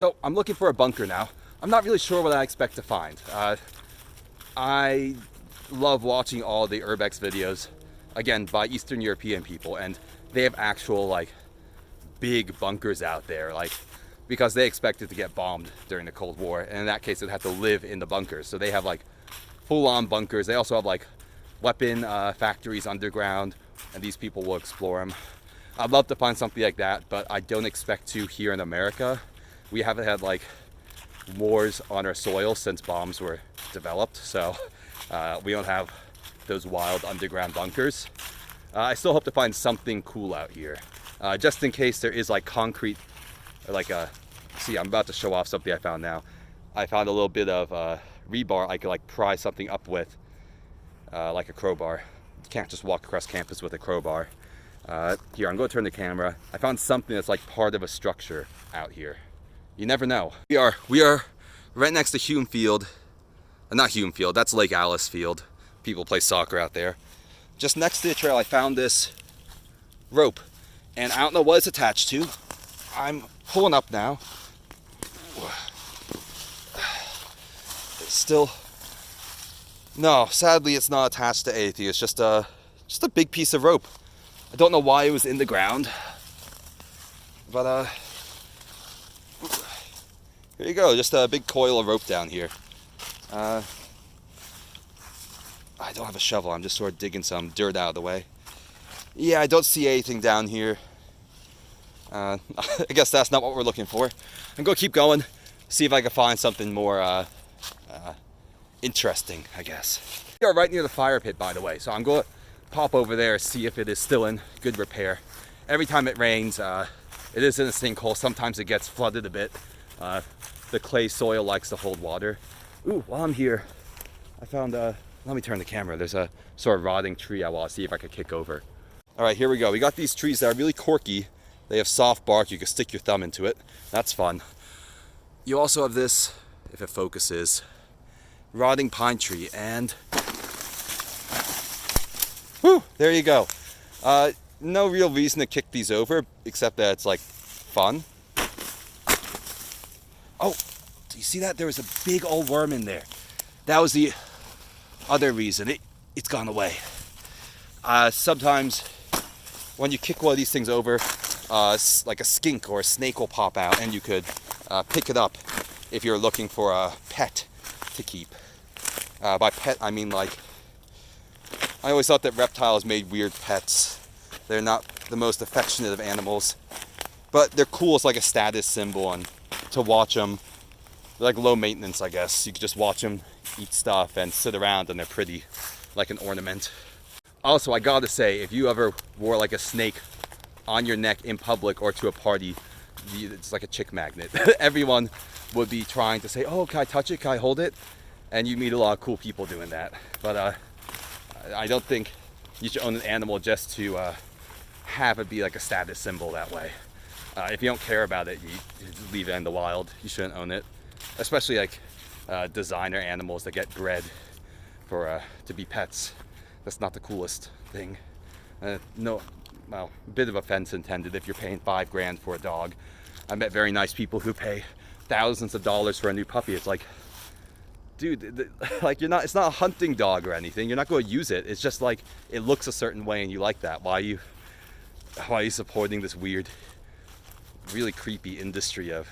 So I'm looking for a bunker now. I'm not really sure what I expect to find. I love watching all the urbex videos, again, by Eastern European people, and they have actual like big bunkers out there, like because they expected to get bombed during the Cold War, and in that case they'd have to live in the bunkers. So they have like full-on bunkers. They also have like weapon factories underground, and these people will explore them. I'd love to find something like that, but I don't expect to here in America. We haven't had like wars on our soil since bombs were developed, so we don't have those wild underground bunkers. I still hope to find something cool out here, just in case there is like concrete, or like a, see, I'm about to show off something I found now. I found a little bit of rebar I could like pry something up with, like a crowbar. You can't just walk across campus with a crowbar. Here, I'm going to turn the camera. I found something that's like part of a structure out here. You never know. We are right next to Hume Field. Not Hume Field, that's Lake Alice Field. People play soccer out there. Just next to the trail I found this rope, and I don't know what it's attached to. I'm pulling up now. It's still, no, sadly it's not attached to anything. It's just a big piece of rope. I don't know why it was in the ground, but here you go, just a big coil of rope down here. I don't have a shovel, I'm just sort of digging some dirt out of the way. Yeah, I don't see anything down here. I guess that's not what we're looking for. I'm going to keep going, see if I can find something more interesting, I guess. We are right near the fire pit, by the way, so I'm going to pop over there, see if it is still in good repair. Every time it rains, it is in a sinkhole. Sometimes it gets flooded a bit. The clay soil likes to hold water. Ooh, while I'm here, I found, let me turn the camera. There's a sort of rotting tree I want to see if I could kick over. All right, here we go. We got these trees that are really corky. They have soft bark. You can stick your thumb into it. That's fun. You also have this, if it focuses, rotting pine tree, and whew, there you go. No real reason to kick these over, except that it's like fun. Oh, do you see that? There was a big old worm in there. That was the other reason. It's gone away. Sometimes when you kick one of these things over, like a skink or a snake will pop out, and you could pick it up if you're looking for a pet to keep. By pet, I mean like, I always thought that reptiles made weird pets. They're not the most affectionate of animals, but they're cool as like a status symbol, and to watch them, they're like low maintenance, I guess. You can just watch them eat stuff and sit around, and they're pretty, like an ornament. Also, I gotta say, if you ever wore like a snake on your neck in public or to a party, it's like a chick magnet. Everyone would be trying to say, oh, can I touch it? Can I hold it? And you meet a lot of cool people doing that. But I don't think you should own an animal just to have it be like a status symbol that way. If you don't care about it, you just leave it in the wild. You shouldn't own it. Especially like designer animals that get bred for to be pets. That's not the coolest thing. No, well, a bit of offense intended if you're paying $5 grand for a dog. I met very nice people who pay thousands of dollars for a new puppy. It's like, dude, like it's not a hunting dog or anything. You're not going to use it. It's just like, it looks a certain way and you like that. Why are you supporting this weird, really creepy industry of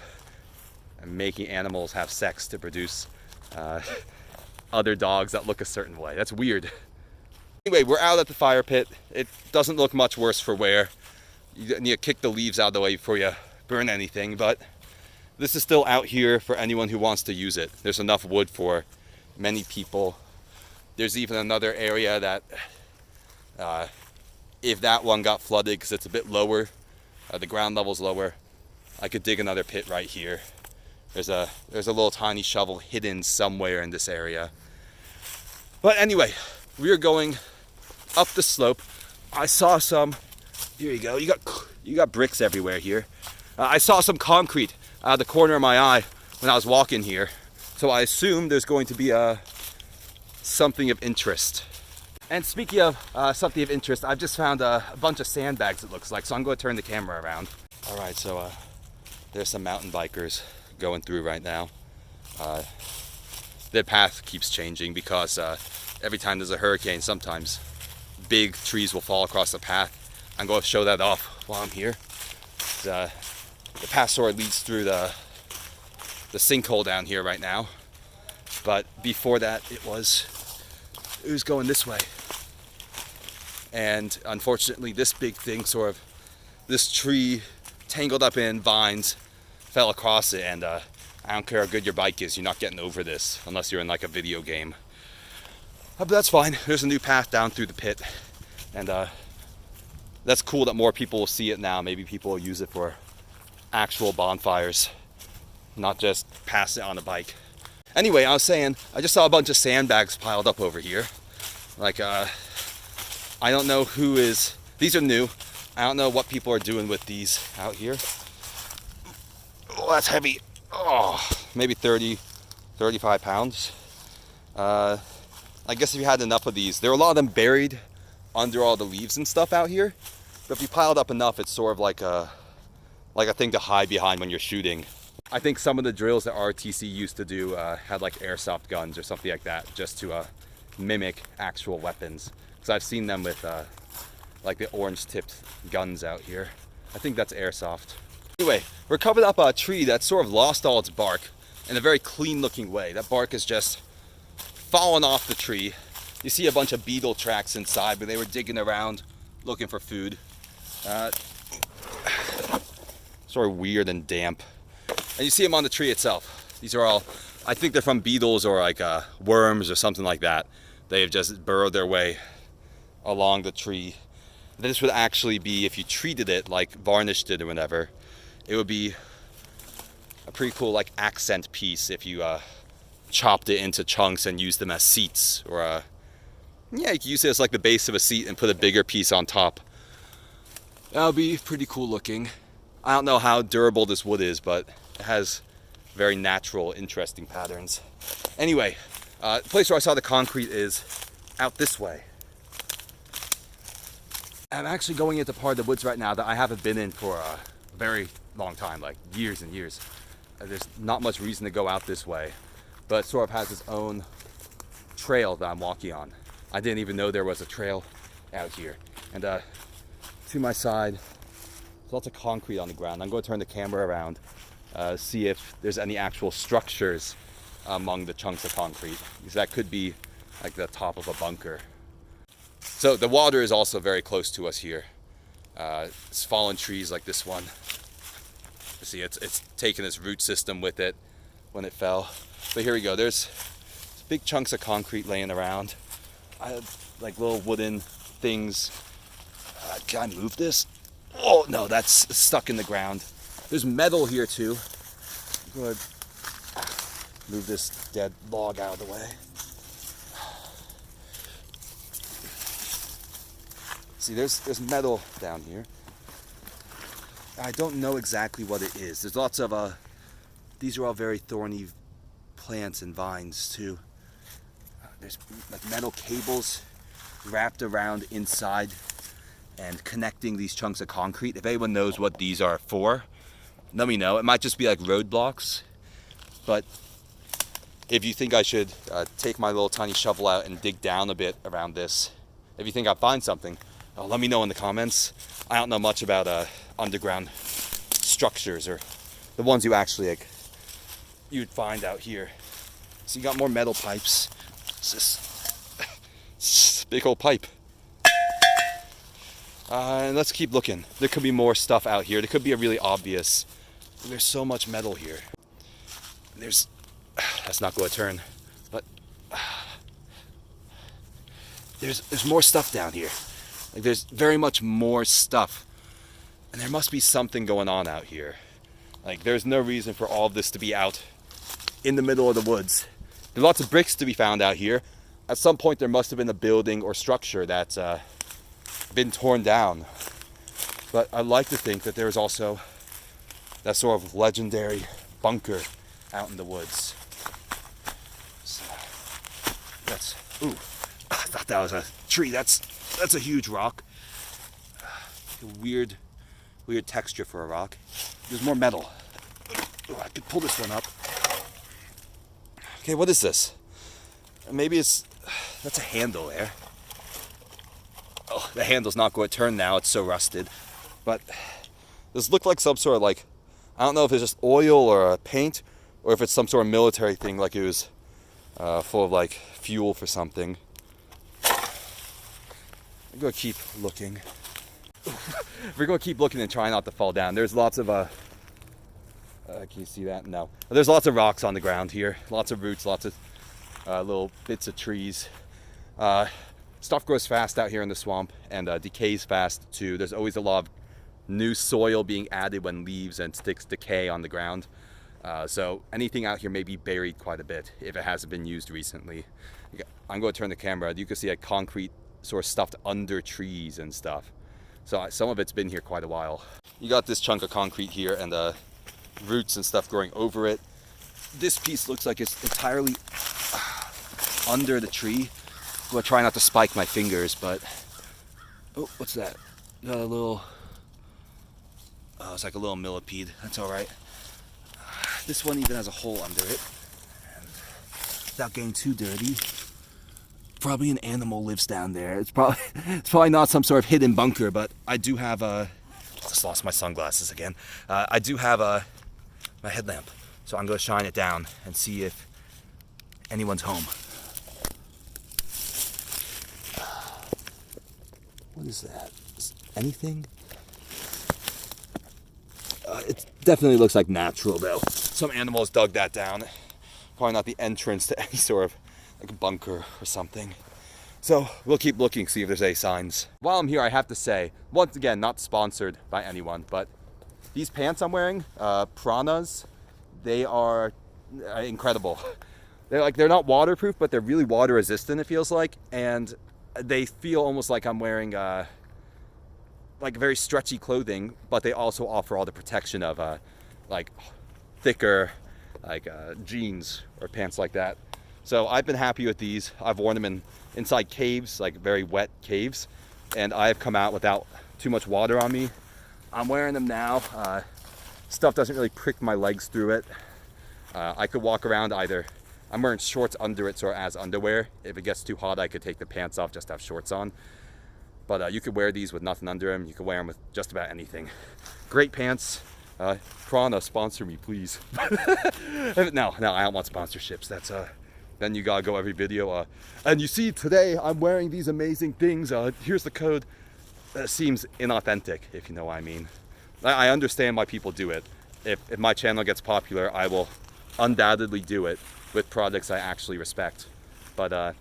making animals have sex to produce other dogs that look a certain way? That's weird. Anyway, we're out at the fire pit. It doesn't look much worse for wear. You need to kick the leaves out of the way before you burn anything, but this is still out here for anyone who wants to use it. There's enough wood for many people. There's even another area that, if that one got flooded because it's a bit lower, the ground level's lower, I could dig another pit right here. There's a little tiny shovel hidden somewhere in this area. But anyway, we are going up the slope. I saw some, here you go, you got bricks everywhere here. I saw some concrete out of the corner of my eye when I was walking here. So I assume there's going to be something of interest. And speaking of something of interest, I've just found a bunch of sandbags, it looks like, so I'm going to turn the camera around. All right, so there's some mountain bikers going through right now. The path keeps changing because every time there's a hurricane, sometimes big trees will fall across the path. I'm going to show that off while I'm here. The path sort of leads through the sinkhole down here right now, but before that it was going this way, and unfortunately this big thing, this tree tangled up in vines, fell across it, and I don't care how good your bike is, you're not getting over this unless you're in like a video game. But that's fine. There's a new path down through the pit, and that's cool that more people will see it now. Maybe people will use it for actual bonfires, not just pass it on a bike. Anyway, I was saying, I just saw a bunch of sandbags piled up over here. Like, I don't know these are new. I don't know what people are doing with these out here. Oh, that's heavy. Oh, maybe 30, 35 pounds. I guess if you had enough of these, there are a lot of them buried under all the leaves and stuff out here. But if you piled up enough, it's sort of like a thing to hide behind when you're shooting. I think some of the drills that ROTC used to do had like airsoft guns or something like that, just to mimic actual weapons. Because I've seen them with like the orange-tipped guns out here. I think that's airsoft. Anyway, we're covered up a tree that's sort of lost all its bark in a very clean-looking way. That bark is just fallen off the tree. You see a bunch of beetle tracks inside, but they were digging around looking for food. Sort of weird and damp. And you see them on the tree itself. These are all, I think they're from beetles or like worms or something like that. They've just burrowed their way along the tree. This would actually be, if you treated it like varnished it or whatever, it would be a pretty cool like accent piece if you chopped it into chunks and used them as seats, or yeah, you could use it as like the base of a seat and put a bigger piece on top. That would be pretty cool looking. I don't know how durable this wood is, but it has very natural, interesting patterns. Anyway, the place where I saw the concrete is out this way. I'm actually going into part of the woods right now that I haven't been in for a very long time, like years and years. There's not much reason to go out this way, but it sort of has its own trail that I'm walking on. I didn't even know there was a trail out here. And to my side, there's lots of concrete on the ground. I'm going to turn the camera around, see if there's any actual structures among the chunks of concrete, because that could be like the top of a bunker. So the water is also very close to us here. It's fallen trees like this one. You see, it's taken its root system with it when it fell. But here we go. There's big chunks of concrete laying around. Like little wooden things. Can I move this? Oh no, that's stuck in the ground. There's metal here too. Go ahead. Move this dead log out of the way. See, there's metal down here. I don't know exactly what it is. There's lots of these are all very thorny plants and vines too. There's like metal cables wrapped around inside and connecting these chunks of concrete. If anyone knows what these are for, let me know. It might just be like roadblocks, but if you think I should take my little tiny shovel out and dig down a bit around this, if you think I'll find something, let me know in the comments. I don't know much about underground structures, or the ones you actually you'd find out here. So you got more metal pipes. It's this big old pipe. And let's keep looking. There could be more stuff out here. There could be a really obvious. There's so much metal here. That's not going to turn, but there's more stuff down here. Like there's very much more stuff, and there must be something going on out here. Like there's no reason for all of this to be out in the middle of the woods. There's lots of bricks to be found out here. At some point there must have been a building or structure that's been torn down. But I like to think that there's also that sort of legendary bunker out in the woods. So that's, ooh, I thought that was a tree. That's a huge rock. Weird texture for a rock. There's more metal. Oh, I could pull this one up. Okay, what is this? Maybe that's a handle there. Oh, the handle's not going to turn now, it's so rusted. But this looked like some sort of like, I don't know if it's just oil or paint, or if it's some sort of military thing, like it was full of like fuel for something. I'm gonna keep looking. We're gonna keep looking and try not to fall down. There's lots of can you see that? No. There's lots of rocks on the ground here. Lots of roots, lots of little bits of trees. Stuff grows fast out here in the swamp and decays fast too. There's always a lot of new soil being added when leaves and sticks decay on the ground. So anything out here may be buried quite a bit if it hasn't been used recently. I'm going to turn the camera. You can see like concrete sort of stuffed under trees and stuff. So some of it's been here quite a while. You got this chunk of concrete here and roots and stuff growing over it. This piece looks like it's entirely under the tree. I'm going to try not to spike my fingers, but... Oh, what's that? Got a little... Oh, it's like a little millipede. That's all right. This one even has a hole under it. And without getting too dirty, probably an animal lives down there. It's probably not some sort of hidden bunker, but I do have just lost my sunglasses again. I do have my headlamp, so I'm going to shine it down and see if anyone's home. What is that? Anything? It definitely looks like natural though. Some animals dug that down. Probably not the entrance to any sort of like a bunker or something. So we'll keep looking, see if there's any signs. While I'm here, I have to say, once again, not sponsored by anyone, but these pants I'm wearing, Piranhas, they are incredible. They're not waterproof, but they're really water resistant, it feels like, and they feel almost like I'm wearing like very stretchy clothing, but they also offer all the protection of like thicker like jeans or pants like that. So I've been happy with these. I've worn them inside caves, like very wet caves, and I've come out without too much water on me. I'm wearing them now. Stuff doesn't really prick my legs through it. I could walk around either. I'm wearing shorts under it, so as underwear. If it gets too hot, I could take the pants off, just have shorts on. But you could wear these with nothing under them. You can wear them with just about anything. Great pants. Prana, sponsor me, please. No, I don't want sponsorships. That's then you gotta go every video. And you see, today I'm wearing these amazing things. Here's the code. Seems inauthentic, if you know what I mean. I understand why people do it. If my channel gets popular, I will undoubtedly do it with products I actually respect. But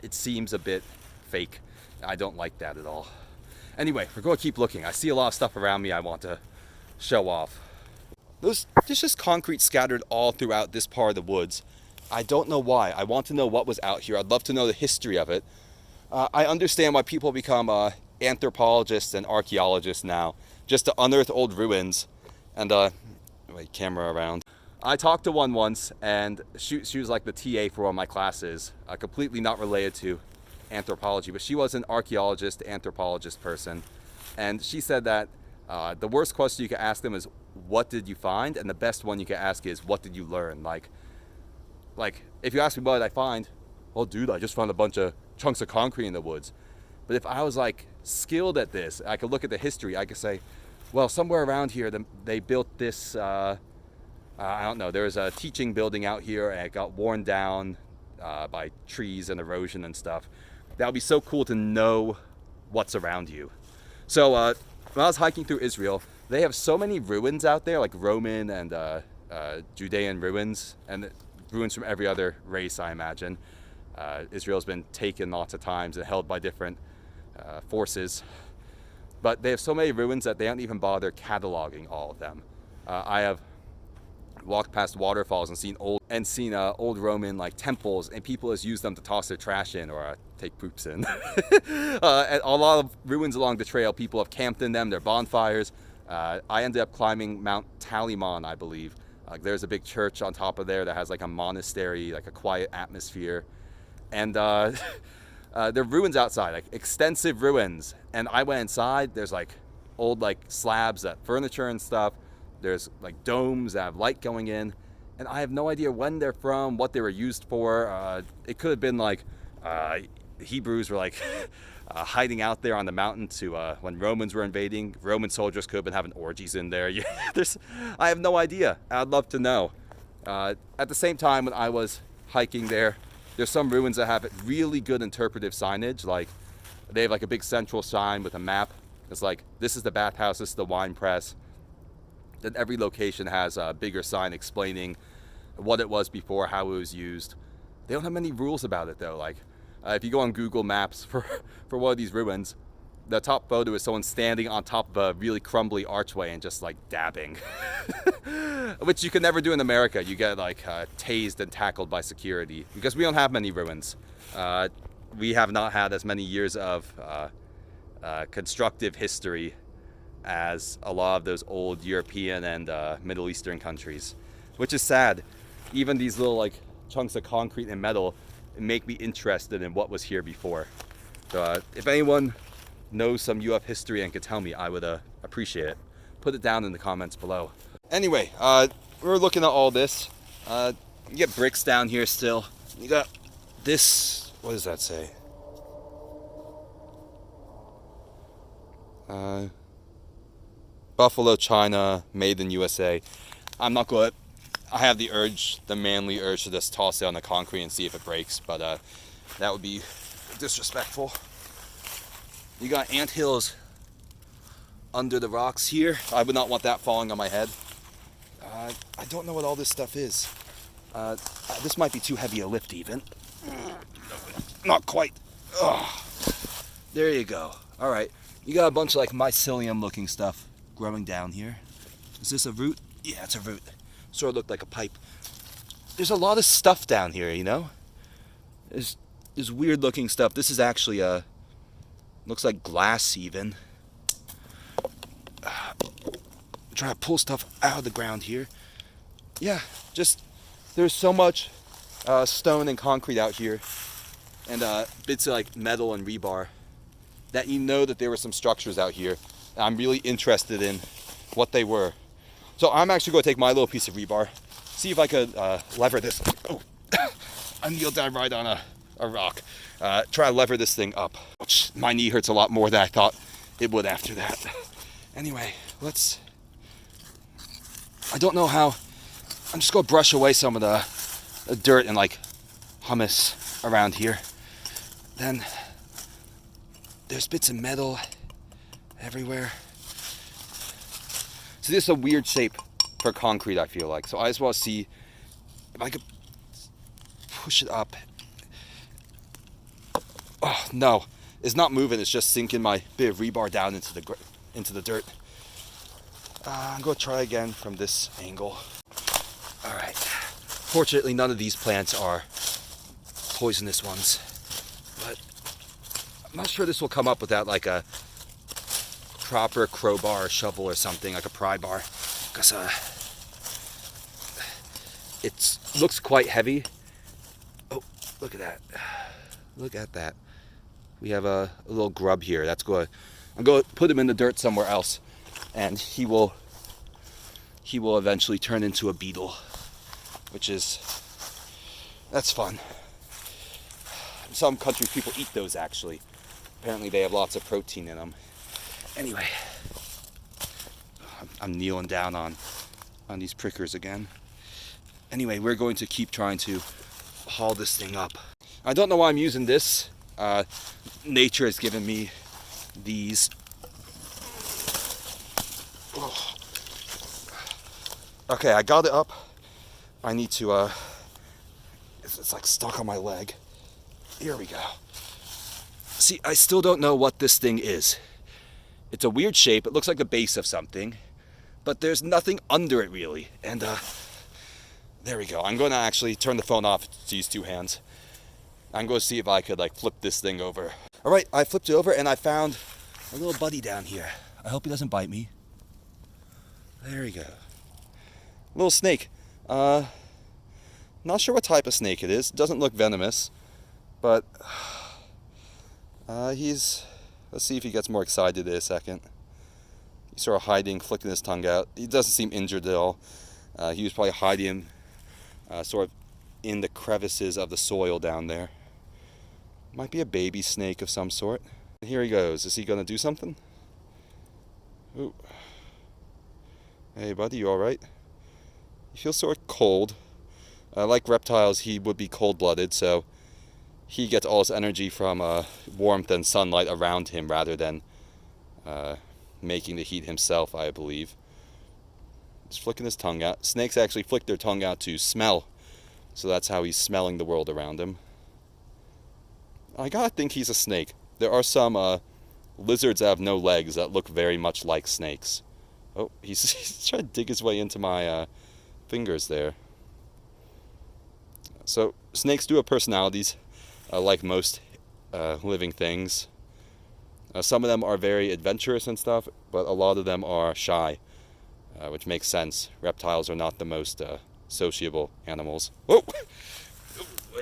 it seems a bit fake. I don't like that at all. Anyway, we're going to keep looking. I see a lot of stuff around me I want to show off. There's just concrete scattered all throughout this part of the woods. I don't know why. I want to know what was out here. I'd love to know the history of it. I understand why people become anthropologists and archaeologists now, just to unearth old ruins. And wait, camera around. I talked to one once, and she was like the TA for one of my classes, completely not related to anthropology, but she was an archaeologist, anthropologist person, and she said that the worst question you could ask them is, what did you find? And the best one you could ask is, what did you learn? Like if you ask me what did I find, well, dude, I just found a bunch of chunks of concrete in the woods. But if I was like skilled at this, I could look at the history, I could say, well, somewhere around here they built this I don't know, there was a teaching building out here and it got worn down by trees and erosion and stuff. That would be so cool to know what's around you. So when I was hiking through Israel, they have so many ruins out there, like Roman and Judean ruins, and ruins from every other race, I imagine. Israel's been taken lots of times and held by different forces. But they have so many ruins that they don't even bother cataloging all of them. I have walked past waterfalls and seen old Roman like temples, and people just use them to toss their trash in or take poops in. And a lot of ruins along the trail, people have camped in them. They're bonfires. I ended up climbing Mount Talimon, I believe. There's a big church on top of there that has like a monastery, like a quiet atmosphere, and there are ruins outside, like extensive ruins. And I went inside. There's like old like slabs, furniture and stuff. There's like domes that have light going in, and I have no idea when they're from, what they were used for. It could have been like Hebrews were like hiding out there on the mountain to when Romans were invading. Roman soldiers could have been having orgies in there. I have no idea. I'd love to know. At the same time, when I was hiking there, there's some ruins that have really good interpretive signage. Like they have like a big central sign with a map. It's like, this is the bathhouse, this is the wine press. Then every location has a bigger sign explaining what it was before, how it was used. They don't have many rules about it though. Like if you go on Google Maps for one of these ruins, the top photo is someone standing on top of a really crumbly archway and just like dabbing. Which you can never do in America. You get like tased and tackled by security because we don't have many ruins. We have not had as many years of constructive history as a lot of those old European and Middle Eastern countries, which is sad. Even these little like chunks of concrete and metal make me interested in what was here before. So if anyone knows some UF history and could tell me, I would appreciate it. Put it down in the comments below. Anyway, we're looking at all this. You get bricks down here still. You got this, what does that say? Buffalo, China, made in USA. I'm not good. I have the manly urge to just toss it on the concrete and see if it breaks, but that would be disrespectful. You got anthills under the rocks here. I would not want that falling on my head. I don't know what all this stuff is. This might be too heavy a lift even. Not quite. Ugh. There you go. All right. You got a bunch of like mycelium looking stuff growing down here. Is this a root? Yeah, it's a root. Sort of looked like a pipe. There's a lot of stuff down here, you know? There's weird looking stuff. This is actually looks like glass even. Trying to pull stuff out of the ground here. Yeah, just there's so much stone and concrete out here, and bits of like metal and rebar, that you know that there were some structures out here. And I'm really interested in what they were. So I'm actually going to take my little piece of rebar, see if I could lever this. Oh, I kneeled down right on a rock. Try to lever this thing up. My knee hurts a lot more than I thought it would after that. Anyway, I don't know how. I'm just going to brush away some of the dirt and like hummus around here. Then there's bits of metal everywhere. So this is a weird shape for concrete, I feel like. So I just want to see if I could push it up. Oh no, it's not moving. It's just sinking my bit of rebar down into the dirt. I'm going to try again from this angle. All right. Fortunately, none of these plants are poisonous ones, but I'm not sure this will come up without like a proper crowbar or shovel or something, like a pry bar, because it looks quite heavy. Oh, look at that. Look at that. We have a little grub here. I'm going to put him in the dirt somewhere else, and he will eventually turn into a beetle, that's fun. In some countries, people eat those actually. Apparently they have lots of protein in them. Anyway, I'm kneeling down on these prickers again. Anyway, we're going to keep trying to haul this thing up. I don't know why I'm using this. Nature has given me these. Oh. Okay, I got it up. I need to, it's like stuck on my leg. Here we go. See, I still don't know what this thing is. It's a weird shape. It looks like the base of something, but there's nothing under it really. And there we go. I'm going to actually turn the phone off to use two hands. I'm going to see if I could like flip this thing over. All right, I flipped it over and I found a little buddy down here. I hope he doesn't bite me. There we go. Little snake. Not sure what type of snake it is. Doesn't look venomous, but let's see if he gets more excited in a second. He's sort of hiding, flicking his tongue out. He doesn't seem injured at all. He was probably hiding sort of in the crevices of the soil down there. Might be a baby snake of some sort. And here he goes. Is he going to do something? Ooh. Hey, buddy, you all right? He feels sort of cold. Like reptiles, he would be cold-blooded, so he gets all his energy from warmth and sunlight around him rather than making the heat himself, I believe. He's flicking his tongue out. Snakes actually flick their tongue out to smell, so that's how he's smelling the world around him. I gotta think he's a snake. There are some lizards that have no legs that look very much like snakes. Oh, he's trying to dig his way into my fingers there. So snakes do have personalities, like most living things. Some of them are very adventurous and stuff, but a lot of them are shy, which makes sense. Reptiles are not the most sociable animals. Whoa!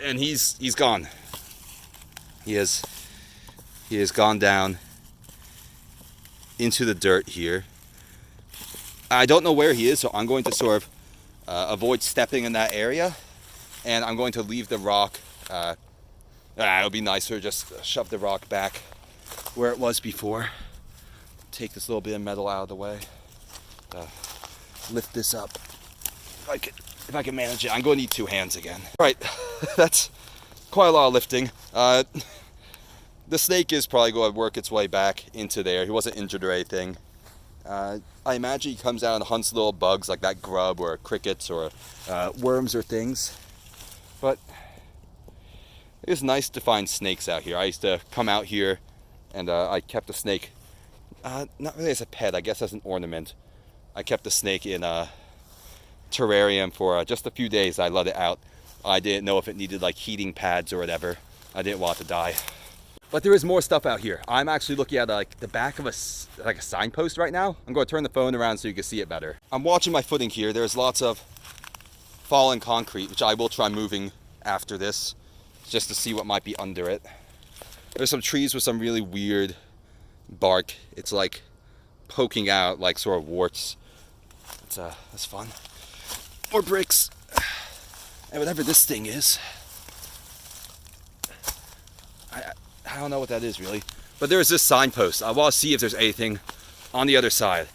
And he's gone. He has gone down into the dirt here. I don't know where he is, so I'm going to sort of avoid stepping in that area, and I'm going to leave the rock. It'll be nicer just shove the rock back where it was before. Take this little bit of metal out of the way. Lift this up. If I can manage it. I'm going to need 2 hands again. All right, that's quite a lot of lifting. The snake is probably going to work its way back into there. He wasn't injured or anything. I imagine he comes out and hunts little bugs like that grub or crickets or worms or things. But it's nice to find snakes out here. I used to come out here and I kept a snake, not really as a pet, I guess as an ornament. I kept the snake in a terrarium for just a few days. I let it out. I didn't know if it needed like heating pads or whatever. I didn't want it to die. But there is more stuff out here. I'm actually looking at like the back of a signpost right now. I'm going to turn the phone around so you can see it better. I'm watching my footing here. There's lots of fallen concrete, which I will try moving after this, just to see what might be under it. There's some trees with some really weird bark. It's like poking out like sort of warts. That's fun. More bricks. And whatever this thing is, I don't know what that is really. But there is this signpost. I want to see if there's anything on the other side.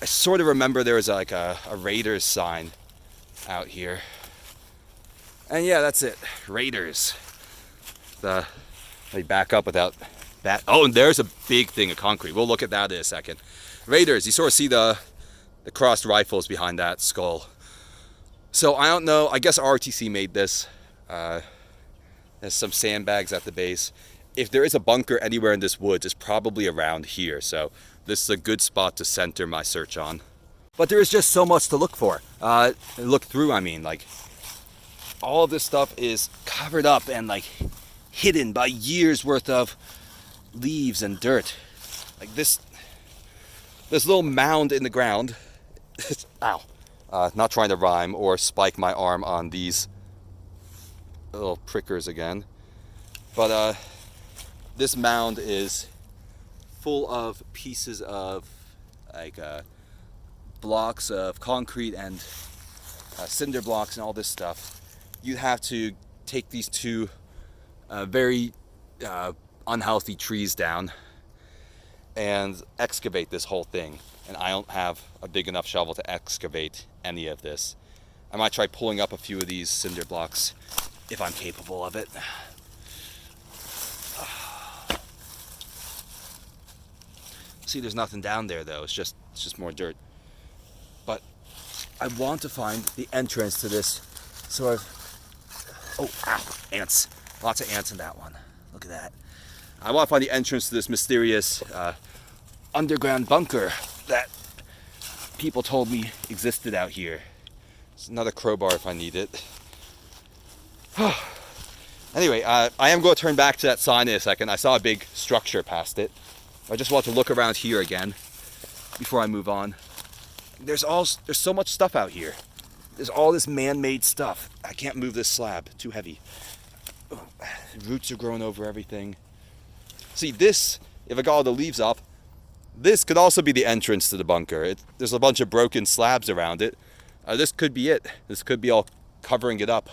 I sort of remember there was like a Raiders sign out here. And yeah, that's it. Raiders. Let me back up without that. Oh, and there's a big thing of concrete. We'll look at that in a second. Raiders. You sort of see the crossed rifles behind that skull. So I don't know. I guess ROTC made this. There's some sandbags at the base. If there is a bunker anywhere in this woods, it's probably around here. So this is a good spot to center my search on. But there is just so much to look for. Look through, I mean. Like, all of this stuff is covered up and like hidden by years worth of leaves and dirt. Like this little mound in the ground. Ow. Not trying to rhyme or spike my arm on these little prickers again. But this mound is full of pieces of like blocks of concrete and cinder blocks and all this stuff. You have to take these 2 very unhealthy trees down and excavate this whole thing. And I don't have a big enough shovel to excavate any of this. I might try pulling up a few of these cinder blocks if I'm capable of it. See, there's nothing down there though. It's just more dirt. But I want to find the entrance to this sort of... Oh, ow, ants. Lots of ants in that one. Look at that. I want to find the entrance to this mysterious underground bunker that people told me existed out here. It's another crowbar if I need it. Anyway, I am going to turn back to that sign in a second. I saw a big structure past it. I just want to look around here again before I move on. There's so much stuff out here. There's all this man-made stuff. I can't move this slab, too heavy. Roots are growing over everything. See, this, if I got all the leaves off, This could also be the entrance to the bunker. There's a bunch of broken slabs around it. This could be it. This could be all covering it up.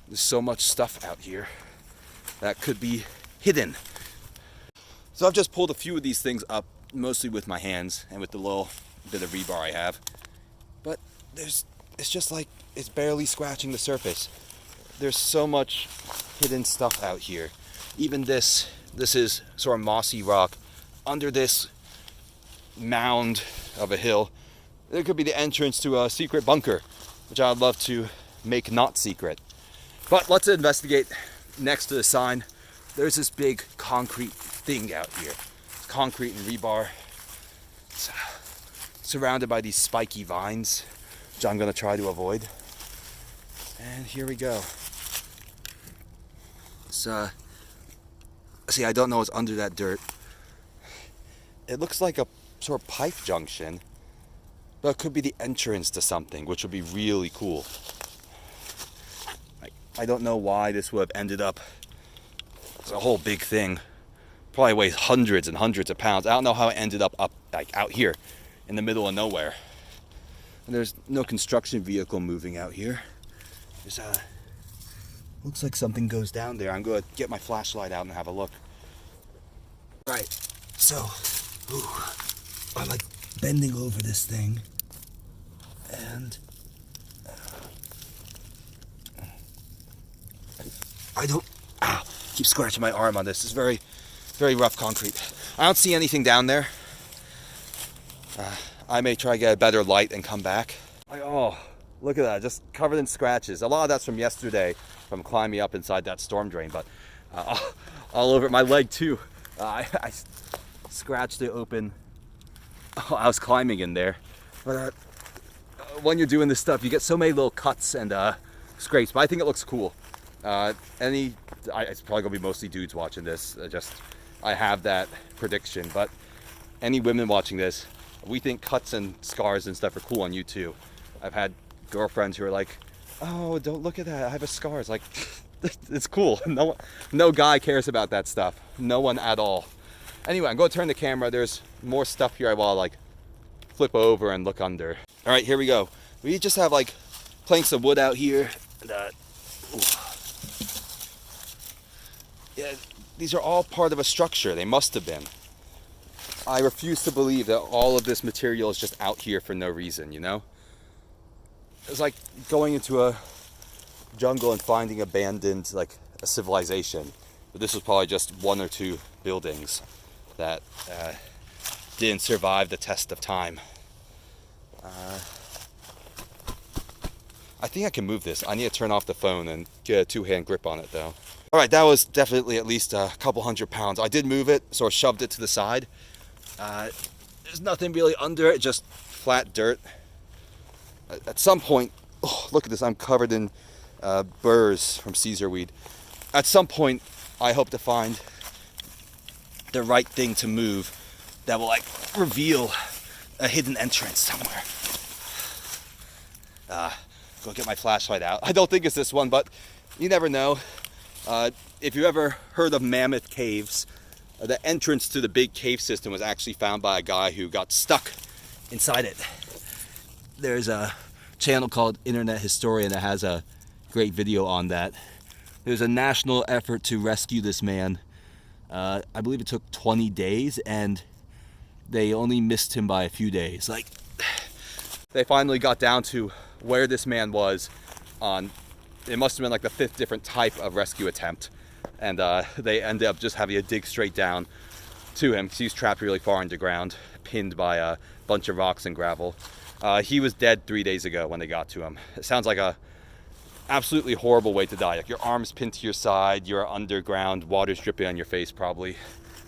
There's so much stuff out here that could be hidden. So I've just pulled a few of these things up, mostly with my hands and with the little bit of rebar I have. But it's just like it's barely scratching the surface. There's so much hidden stuff out here. Even this is sort of mossy rock. Under this mound of a hill, there could be the entrance to a secret bunker, which I'd love to make not secret. But let's investigate next to the sign. There's this big concrete thing out here. Concrete and rebar. It's surrounded by these spiky vines, which I'm going to try to avoid. And here we go. See, I don't know what's under that dirt. It looks like a sort of pipe junction, but it could be the entrance to something, which would be really cool. I don't know why this would have ended up. It's a whole big thing. Probably weighs hundreds and hundreds of pounds. I don't know how it ended up like out here in the middle of nowhere. And there's no construction vehicle moving out here. There's looks like something goes down there. I'm going to get my flashlight out and have a look. All right, so I'm like bending over this thing, and I don't keep scratching my arm on this. It's very, very rough concrete. I don't see anything down there. I may try to get a better light and come back. Oh, look at that, just covered in scratches. A lot of that's from yesterday, from climbing up inside that storm drain, but all over my leg too. I scratched it open. Oh, I was climbing in there. But when you're doing this stuff, you get so many little cuts and scrapes, but I think it looks cool. It's probably gonna be mostly dudes watching this. I have that prediction, but any women watching this, we think cuts and scars and stuff are cool on you too. I've had girlfriends who are like, "Oh, don't look at that, I have a scar." It's like, it's cool. No guy cares about that stuff. No one at all. Anyway, I'm going to turn the camera. There's more stuff here I want to like flip over and look under. All right, here we go. We just have like planks of wood out here. Yeah, these are all part of a structure. They must have been. I refuse to believe that all of this material is just out here for no reason, you know? It's like going into a jungle and finding abandoned, like a civilization. But this was probably just one or two buildings that didn't survive the test of time. I think I can move this. I need to turn off the phone and get a two-hand grip on it though. All right, that was definitely at least a couple 100 pounds. I did move it, sort of shoved it to the side. There's nothing really under it, just flat dirt. At some point, oh, look at this, I'm covered in burrs from Caesar weed. At some point, I hope to find the right thing to move that will like reveal a hidden entrance somewhere. Go get my flashlight out. I don't think it's this one, but you never know. If you ever heard of Mammoth Caves, the entrance to the big cave system was actually found by a guy who got stuck inside it. There's a channel called Internet Historian that has a great video on that. There's a national effort to rescue this man. I believe it took 20 days and they only missed him by a few days. Like, they finally got down to where this man was on, it must have been like the 5th different type of rescue attempt. And they ended up just having to dig straight down to him because he was trapped really far underground, pinned by a bunch of rocks and gravel. He was dead 3 days ago when they got to him. It sounds like a absolutely horrible way to die. Like your arms pinned to your side, you're underground, water's dripping on your face probably.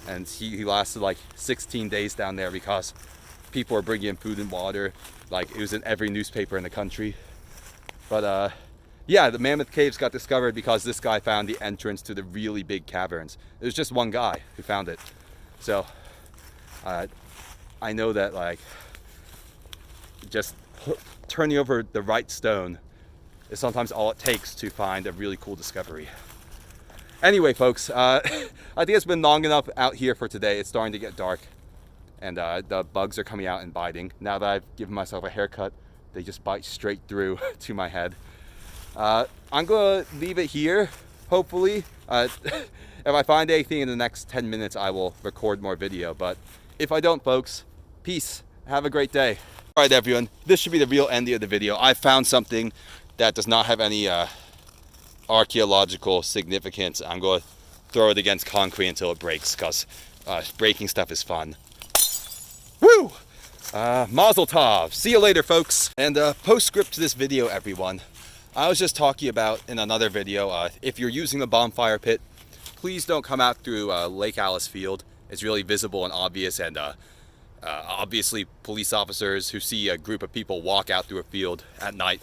And he lasted like 16 days down there because people were bringing in food and water. Like it was in every newspaper in the country. But yeah, the Mammoth Caves got discovered because this guy found the entrance to the really big caverns. It was just one guy who found it. So I know that like just turning over the right stone is sometimes all it takes to find a really cool discovery. Anyway, folks, I think it's been long enough out here for today. It's starting to get dark. and the bugs are coming out and biting. Now that I've given myself a haircut, they just bite straight through to my head. I'm gonna leave it here, hopefully. If I find anything in the next 10 minutes, I will record more video, but if I don't, folks, peace. Have a great day. All right, everyone, this should be the real ending of the video. I found something that does not have any archaeological significance. I'm going to throw it against concrete until it breaks, because breaking stuff is fun. Woo! Mazel tov. See you later, folks. And postscript to this video, everyone. I was just talking about in another video, if you're using the bonfire pit, please don't come out through Lake Alice Field. It's really visible and obvious, and obviously police officers who see a group of people walk out through a field at night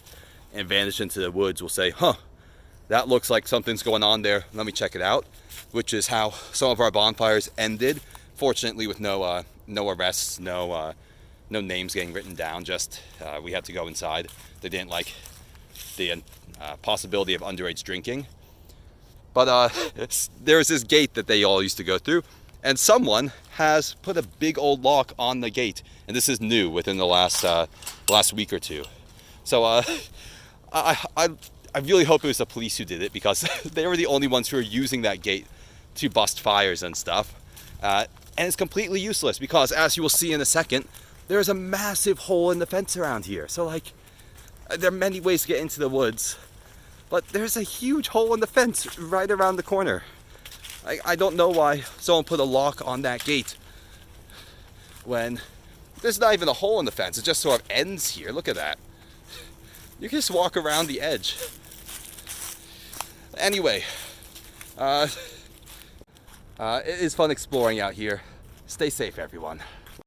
and vanish into the woods will say, huh, that looks like something's going on there. Let me check it out. Which is how some of our bonfires ended. Fortunately, with no arrests, no names getting written down. Just we had to go inside. They didn't like the possibility of underage drinking. But there's this gate that they all used to go through, and someone has put a big old lock on the gate, and this is new within the last week or two. So I really hope it was the police who did it, because they were the only ones who are using that gate to bust fires and stuff. And it's completely useless, because as you will see in a second, there's a massive hole in the fence around here. So like, there are many ways to get into the woods, but there's a huge hole in the fence right around the corner. I don't know why someone put a lock on that gate when there's not even a hole in the fence. It just sort of ends here. Look at that. You can just walk around the edge. Anyway, it is fun exploring out here. Stay safe, everyone.